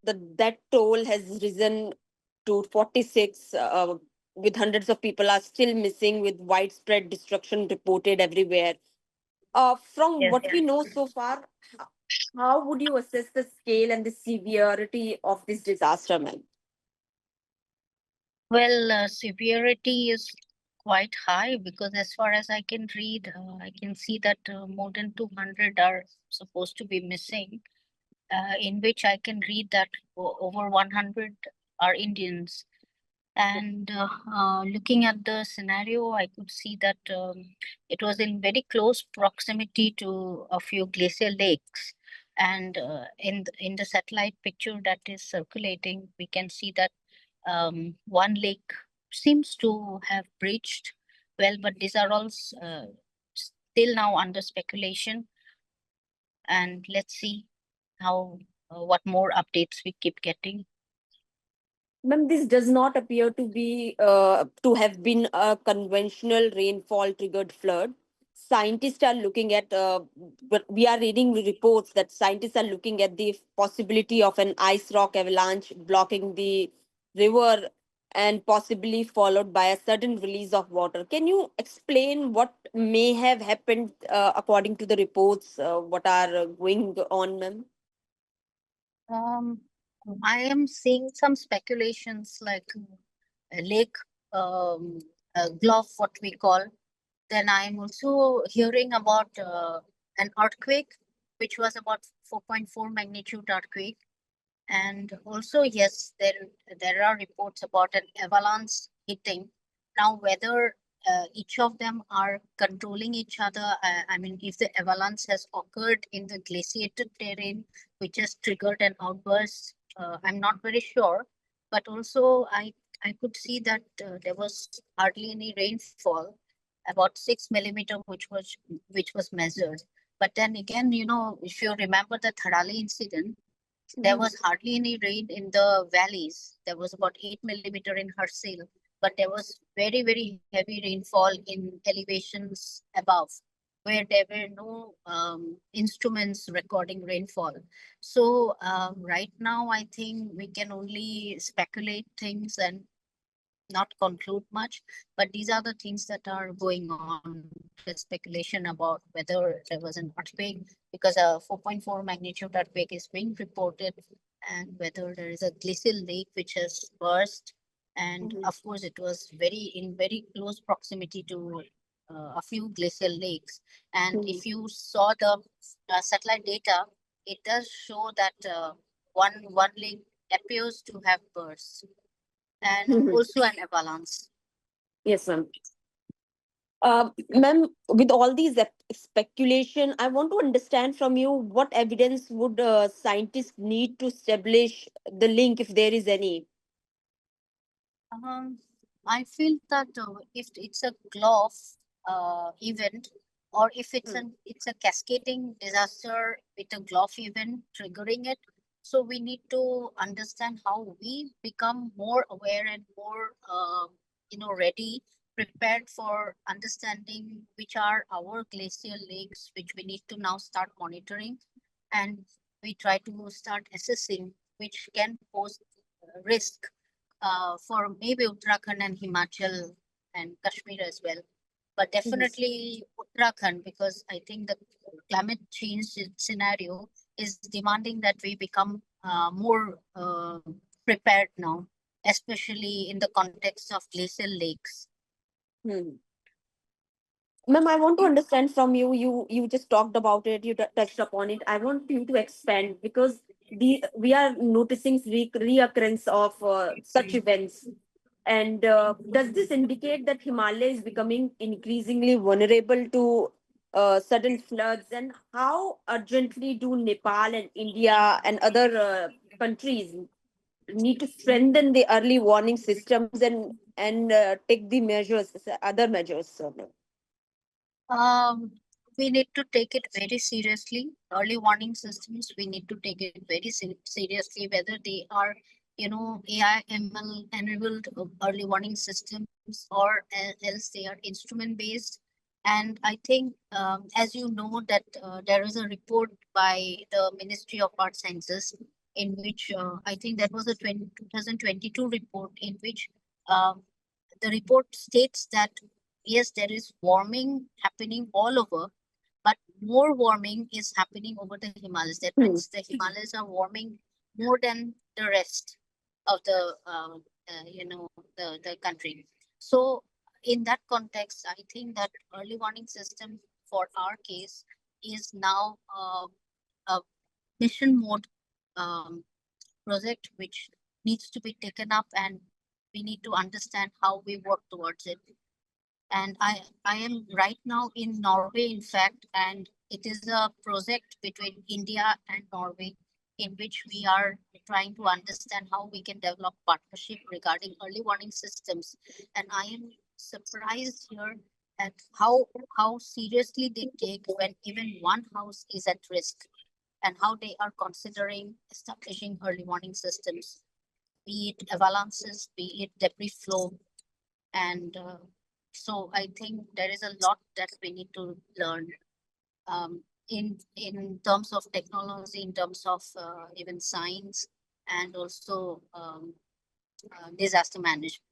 that toll has risen to 46, with hundreds of people are still missing, with widespread destruction reported everywhere. From Yes. what we know so far, how would you assess the scale and the severity of this disaster, ma'am? Well, severity is quite high because as far as I can read, I can see that more than 200 are supposed to be missing, in which I can read that over 100 are Indians. And looking at the scenario, I could see that it was in very close proximity to a few glacial lakes. And in the satellite picture that is circulating, we can see that one lake seems to have breached. Well, but these are all still now under speculation. And let's see how what more updates we keep getting. Ma'am, this does not appear to have been a conventional rainfall triggered flood. Scientists are looking at, but we are reading reports that scientists are looking at the possibility of an ice rock avalanche blocking the river and possibly followed by a sudden release of water. Can you explain what may have happened according to the reports? What are going on, ma'am? Um, I am seeing some speculations like a lake glove, what we call. Then I am also hearing about an earthquake, which was about 4.4 magnitude earthquake. And also, yes, there are reports about an avalanche hitting. Now, whether each of them are controlling each other, I mean, if the avalanche has occurred in the glaciated terrain, which has triggered an outburst, I'm not very sure. But also, I could see that there was hardly any rainfall, about 6 millimeter, which was measured. But then again, if you remember the Tharali incident, there Mhm. was hardly any rain in the valleys. There was about 8 millimeter in Harsil, but there was very, very heavy rainfall in elevations above, where there were no instruments recording rainfall. So, right now, I think we can only speculate things and not conclude much, but these are the things that are going on. The speculation about whether there was an earthquake, because a 4.4 magnitude earthquake is being reported, and whether there is a glacial lake which has burst. And Mhm. of course, it was in very close proximity to a few glacial lakes. And Mhm. if you saw the satellite data, it does show that one lake appears to have burst, and Mhm. also an avalanche. Yes, ma'am. Ma'am, with all these speculation, I want to understand from you what evidence would scientists need to establish the link, if there is any. Um, I feel that if it's a glove event, or if Hmm. it's a cascading disaster with a glove event triggering it, so we need to understand how we become more aware and more ready, prepared for understanding which are our glacial lakes, which we need to now start monitoring, and we try to start assessing which can pose risk for maybe Uttarakhand and Himachal and Kashmir as well. But Mhm. definitely Uttarakhand, because I think the climate change scenario is demanding that we become more prepared now, especially in the context of glacial lakes. Hmm. Ma'am, I want to understand from you. You just talked about it. You touched upon it. I want you to expand, because we are noticing reoccurrence of such events. And does this indicate that Himalaya is becoming increasingly vulnerable to sudden floods? And how urgently do Nepal and India and other countries need to strengthen the early warning systems and take the measures, other measures? Um, we need to take it very seriously. Early warning systems, we need to take it very seriously, whether they are, AI, ML enabled early warning systems, or else they are instrument based. And I think, as you know, that there is a report by the Ministry of Earth Sciences in which I think that was a 2022 report, in which um, the report states that yes, there is warming happening all over, but more warming is happening over the Himalayas. That means the Himalayas are warming more than the rest of the the country. So in that context, I think that early warning system for our case is now a mission mode um, project which needs to be taken up, and we need to understand how we work towards it. And I am right now in Norway, in fact, and it is a project between India and Norway, in which we are trying to understand how we can develop partnership regarding early warning systems. And I am surprised here at how seriously they take when even one house is at risk, and how they are considering establishing early warning systems, be it avalanches, be it debris flow. And so I think there is a lot that we need to learn in terms of technology, in terms of even science, and also disaster management.